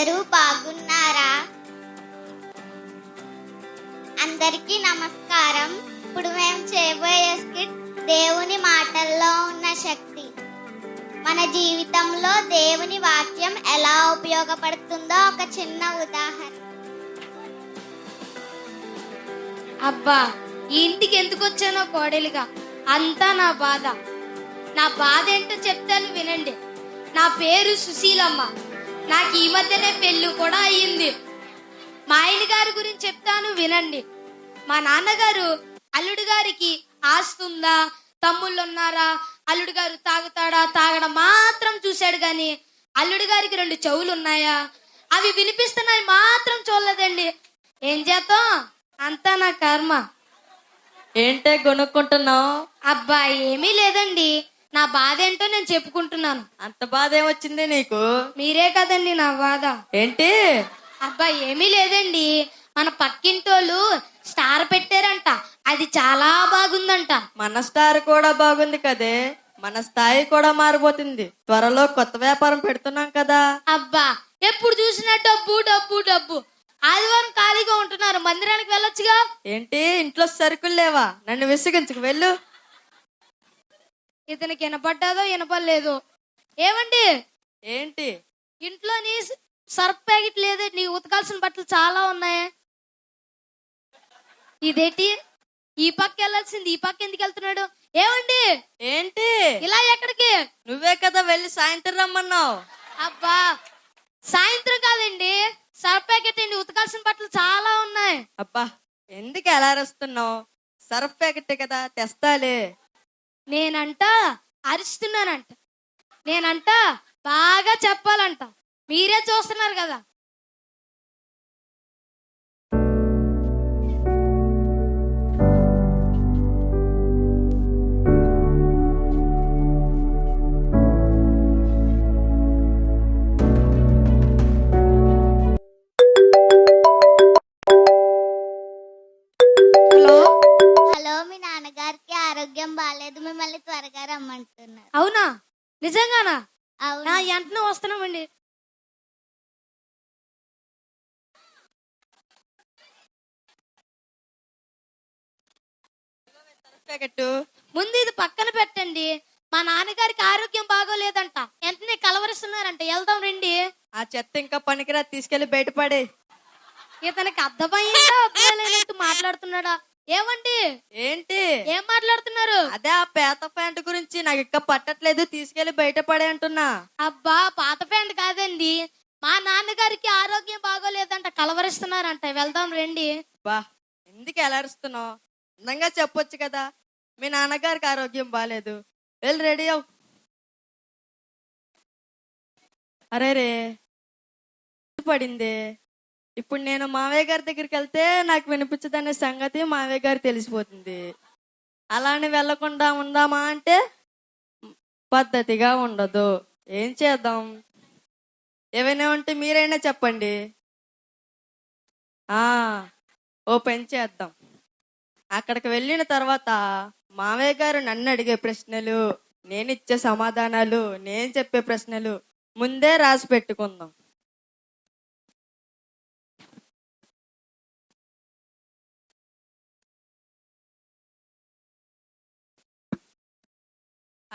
అందరూ బాగున్నారా? అందరికీ నమస్కారం. ఇప్పుడు మేము చేయబోయే స్కిట్ దేవుని మాటల్లో ఉన్న శక్తి. మన జీవితంలో దేవుని వాక్యం ఎలా ఉపయోగపడుతుందో ఒక చిన్న ఉదాహరణ. అబ్బా, ఈ ఇంటికి ఎందుకు వచ్చానో కోడలిగా అంతా నా బాధ ఏంటో చెప్తాను వినండి. నా పేరు సుశీలమ్మ. నాకు ఈ మధ్యనే పెళ్ళి కూడా అయ్యింది. మా ఆయన గారి గురించి చెప్తాను వినండి. మా నాన్నగారు అల్లుడు గారికి ఆస్తుందా, తమ్ముళ్ళు ఉన్నారా, అల్లుడు గారు తాగుతాడా, తాగడం మాత్రం చూశాడు గాని అల్లుడు గారికి 2 చెవులు ఉన్నాయా, అవి వినిపిస్తున్నాయి మాత్రం చూడలేదండి. ఏం చేద్దాం, అంతా నా కర్మ. ఏంటే కొనుక్కుంటున్నావు? అబ్బా, ఏమీ లేదండి. నా బాధ ఏంటో నేను చెప్పుకుంటున్నాను. అంత బాధ ఏమొచ్చింది నీకు? మీరే కదండి నా బాధ. ఏంటి? అబ్బా, ఏమీ లేదండి. మన పక్కింటోళ్ళు స్టార్ పెట్టారంట, అది చాలా బాగుందంట. మన స్టార్ కూడా బాగుంది కదే, మన స్థాయి కూడా మారిపోతుంది. త్వరలో కొత్త వ్యాపారం పెడుతున్నాం కదా. అబ్బా, ఎప్పుడు చూసినా డబ్బు డబ్బు డబ్బు. ఆదివారం ఖాళీగా ఉంటున్నారు, మందిరానికి వెళ్ళొచ్చుగా. ఏంటి, ఇంట్లో సరుకులు లేవా? నన్ను విసిగించుకు వెళ్ళు. ఇతనికి వినపడ్డాదో వినపడలేదు. ఏమండి, ఏంటి? ఇంట్లోని సర్ఫ్ ప్యాకెట్ లేదే, నీ ఉతకాల్సిన బట్టలు చాలా ఉన్నాయే. ఇదేంటి, ఈ పక్క వెళ్ళాల్సింది ఈ పక్క ఎందుకు వెళ్తున్నాడు? ఏమండి, ఏంటి? ఇలా ఎక్కడికి? నువ్వే కదా వెళ్ళి సాయంత్రం రమ్మన్నావు. అబ్బా, సాయంత్రం కాదండి, సర్ఫ్ ప్యాకెట్ అండి, ఉతకాల్సిన బట్టలు చాలా ఉన్నాయి. అబ్బా, ఎందుకు ఎలా అరుస్తున్నావు? సర్ఫ్ ప్యాకెట్ కదా, తెస్తాలే. నేనంట అరుస్తున్నానంట, నేనంట బాగా చెప్పాలంట. మీరే చూస్తున్నారు కదా. హలో హలో, మీ నాన్నగారికి ఆరోగ్యం బాగాలేదు, మిమ్మల్ని త్వరగా రమ్మంటున్నారు. అవునా, నిజంగానా? అవును. నా వెంటనే వస్తున్నామండి. ప్యాకెట్ ముందు ఇది పక్కన పెట్టండి. మా నాన్నగారికి ఆరోగ్యం బాగోలేదంట, వెంటనే కలవరిస్తున్నారంట. వెళ్దాం రండి. ఆ చెత్త ఇంకా పనికిరా, తీసుకెళ్లి బయటపడే. ఇతనికి అర్థమయ్యిందా, అర్థమయ్యేటట్టు మాట్లాడుతున్నాడా? ఏమండి, ఏంటి? ఏం మాట్లాడుతున్నారు? అదే ఆ పేత ప్యాంటు గురించి, నాకు ఇంకా పట్టట్లేదు, తీసుకెళ్లి బయటపడే అంటున్నా. అబ్బా, పాత ప్యాంట్ కాదండి, మా నాన్నగారికి ఆరోగ్యం బాగోలేదంట, కలవరిస్తున్నారంట. వెళ్దాం రండి. బా, ఎందుకు ఎలా అరుస్తున్నావు? అందంగా చెప్పొచ్చు కదా, మీ నాన్నగారికి ఆరోగ్యం బాగాలేదు. వెళ్ళి రెడీ అవు. అరే రే, పడింది. ఇప్పుడు నేను మావయ్య గారి దగ్గరికి వెళ్తే నాకు వినిపించదనే సంగతి మావయ్య గారు తెలిసిపోతుంది. అలానే వెళ్లకుండా ఉందామా అంటే పద్ధతిగా ఉండదు. ఏం చేద్దాం? ఏమైనా ఉంటే మీరైనా చెప్పండి. ఓ పని చేద్దాం. అక్కడికి వెళ్ళిన తర్వాత మావయ్య గారు నన్ను అడిగే ప్రశ్నలు, నేను ఇచ్చే సమాధానాలు, నేను చెప్పే ప్రశ్నలు ముందే రాసి పెట్టుకుందాం.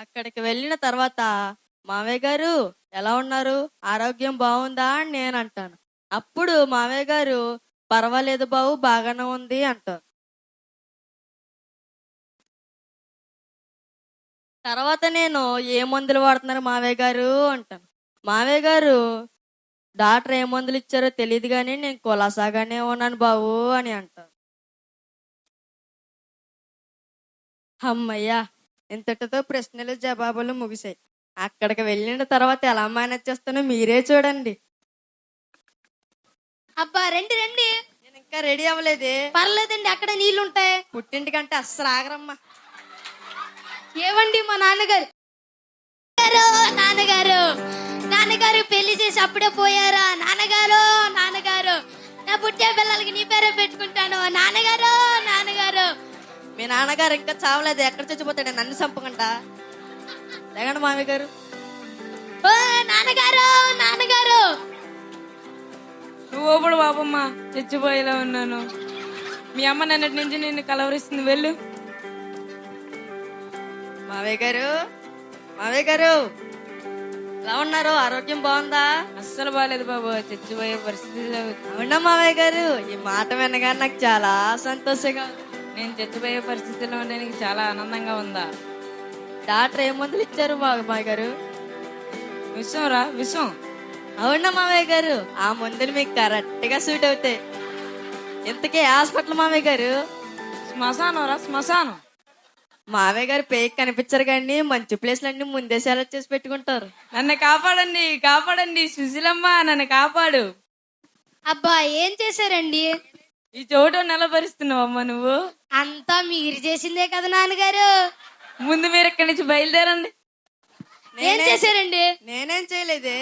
అక్కడికి వెళ్ళిన తర్వాత మావయ్య గారు ఎలా ఉన్నారు, ఆరోగ్యం బాగుందా అని నేను అంటాను. అప్పుడు మావయ్య గారు పర్వాలేదు బావు, బాగానే ఉంది అంటారు. తర్వాత నేను ఏ మందులు వాడుతున్నారు మావయ్య గారు అంటాను. మావయ్య గారు డాక్టర్ ఏ మందులు ఇచ్చారో తెలియదు కానీ నేను కులాసాగానే ఉన్నాను బావు అని అంటారు. అమ్మయ్యా, ఇంతటితో ప్రశ్నలు జవాబులు ముగిశాయి. అక్కడికి వెళ్ళిన తర్వాత ఎలా మేనేజ్ చేస్తానో మీరే చూడండి. అబ్బా, రండి రండి. నేను ఇంకా రెడీ అవ్వలేదే. పర్లేదండి, అక్కడ నీళ్లుంటాయి. పుట్టింటికంటే అస్సలు ఆగరమ్మా. ఏవండి, మా నాన్నగారు నాన్నగారు నాన్నగారు పెళ్లి చేసి అప్పుడే పోయారా? నాన్నగారు నాన్నగారు, నా పుట్టే పిల్లలకి నీ పేరే పెట్టుకుంటాను. నాన్నగారు నాన్నగారు. మీ నాన్నగారు ఇంకా చావలేదు, ఎక్కడ చచ్చిపోతాడు, నన్ను చంపకుండా. లేకండి మామయ్య గారు. ఓ నాన్నగారు నాన్నగారు. నువ్వు ఇప్పుడు బాబమ్మ చచ్చిపోయేలా ఉన్నాను. మీ అమ్మ నిన్నటి నుంచి నిన్ను కలవరిస్తుంది. వెళ్ళు. మావయ్య గారు, మావయ్య గారు ఎలా ఉన్నారు? ఆరోగ్యం బాగుందా? అస్సలు బాగాలేదు బాబు, చచ్చిపోయే పరిస్థితిలో. అవునా మావయ్య గారు? ఈ మాట వినగానే నాకు చాలా సంతోషంగా ఉంది. నేను చచ్చిపోయే పరిస్థితిలో ఉంటే నీకు చాలా ఆనందంగా ఉందా? డాక్టర్ ఏ మందులు ఇచ్చారు మావయ్య గారు? విషం రా, విషం. అవునా మావయ్య గారు? ఆ మందులు మీకు కరెక్ట్ గా సూట్ అవుతాయి. ఇంతకీ హాస్పిటల్ మావయ్య గారు? శ్మశానం రా, శ్మశానం. మావయ్య గారు పేకి కనిపించరు కానీ మంచి ప్లేస్లన్నీ ముందే సెలెక్ట్ చేసి పెట్టుకుంటారు. నన్ను కాపాడండి, కాపాడండి సుశీలమ్మ, నన్ను కాపాడు. అబ్బా ఏం చేశారండి? ఈ చోట నిలబరుస్తున్నావు అమ్మ నువ్వు. అంతా మీరు చేసిందే కదా నాన్నగారు. ముందు మీరు ఇక్కడి నుంచి బయలుదేరండి. ఏం చేశారండి? నేనేం చేయలేదే.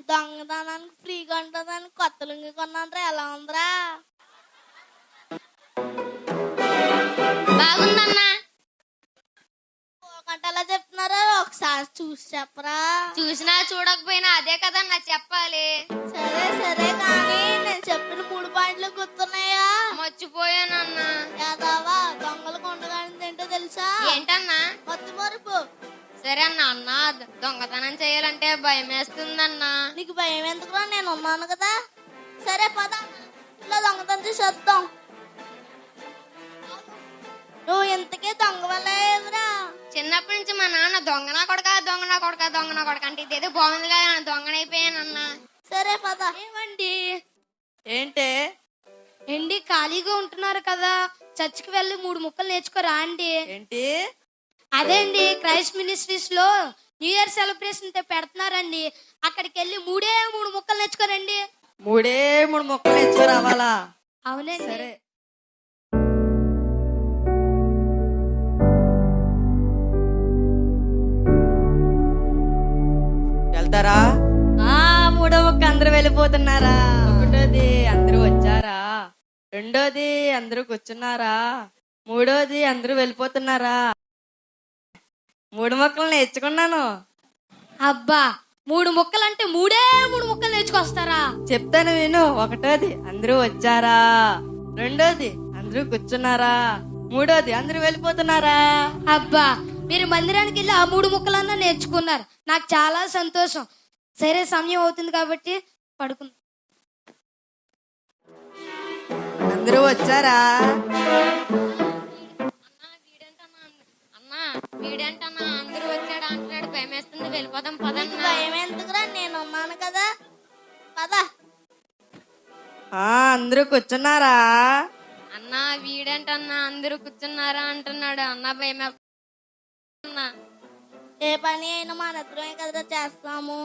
దొంగతనానికి ఫ్రీగా ఉంటుందని కొత్త లుంగి కొన్నాను. ఎలా ఉందిరా? బాగుందన్నా. గంటలా చెప్తున్నారా? ఒకసారి చూసి చెప్పరా? చూసినా చూడకపోయినా అదే కదా నా చెప్పాలి. సరే సరే కానీ నేను చెప్పిన 3 పాయింట్లు గుర్తున్నాయా? మర్చిపోయానన్నా. యాదవా దొంగలు కొండగాని ఏంటో తెలుసా? ఏంటన్నా? మత్తు మరుపు. సరే అన్న దొంగతనం చేయాలంటే భయం వేస్తుందన్నా. నీకు భయం ఎందుకురా? నేను ఉన్నాను కదా. సరే పద, ఇలా దొంగతనం చేసేద్దాం. నువ్వు ఇంతకీ దొంగ వల్ల ఏమిరా? చిన్నప్పటి నుంచి మా నాన్న దొంగనా కొడక దొంగనా కొడక దొంగనా కొడక అంటే ఇదేదో బాగుంది కదా, దొంగనైపోయానన్నా. సరే పద. ఏమండి? ఏంటే ఏంటి ఖాళీగా ఉంటున్నారు కదా, చర్చికి వెళ్ళి 3 ముక్కలు నేర్చుకోరా అండి? ఏంటి? అదే అండి, క్రైస్ట్ మినిస్ట్రీస్ లో న్యూ ఇయర్ సెలబ్రేషన్ పెడుతున్నారండి. అక్కడికి వెళ్ళి 3 ముక్కలు నేర్చుకోరండి. 3 మొక్కలు నేర్చుకురావాలా? అవునండి. సరే. వెళ్తారా? 3వ మొక్క అందరూ వెళ్ళిపోతున్నారా? 1వది అందరూ వచ్చారా? 2వది అందరూ కూర్చున్నారా? 3వది అందరూ వెళ్ళిపోతున్నారా? 3 మొక్కలు నేర్చుకున్నాను. అబ్బా 3 ముక్కలు అంటే 3 ముక్కలు నేర్చుకొస్తారా? చెప్తాను విను. 1వది అందరూ వచ్చారా? 2వది అందరూ కూర్చున్నారా? 3వది అందరూ వెళ్ళిపోతున్నారా? అబ్బా మీరు మందిరానికి వెళ్ళి ఆ 3 ముక్కలన్నా నేర్చుకున్నారు. నాకు చాలా సంతోషం. సరే సమయం అవుతుంది కాబట్టి పడుకుందాం. అందరూ వచ్చారా? అన్నా వీడేంటన్నా అందరూ వచ్చాడు అంటున్నాడు, భయం వేస్తుంది, వెళ్ళిపోదాం పదన్నా. భయం ఎందుకురా? నేను ఉన్నాను కదా. పద. అందరూ కూర్చున్నారా? అన్నా వీడేంటన్నా అందరూ కూర్చున్నారా అంటున్నాడు. అన్నా భయం వేస్తున్నా. ఏ పని అయినా మన ఇద్దరమే కదా చేస్తాము.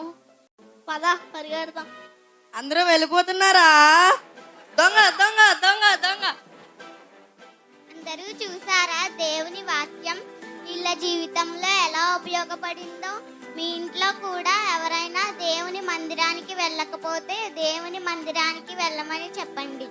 పద పరిగెడదాం. అందరూ వెళ్ళిపోతున్నారా? దొంగ దొంగ దొంగ దొంగ. అందరూ చూసారా దేవుని వాక్యం వీళ్ళ జీవితంలో ఎలా ఉపయోగపడిందో? మీ ఇంట్లో కూడా ఎవరైనా దేవుని మందిరానికి వెళ్ళకపోతే దేవుని మందిరానికి వెళ్ళమని చెప్పండి.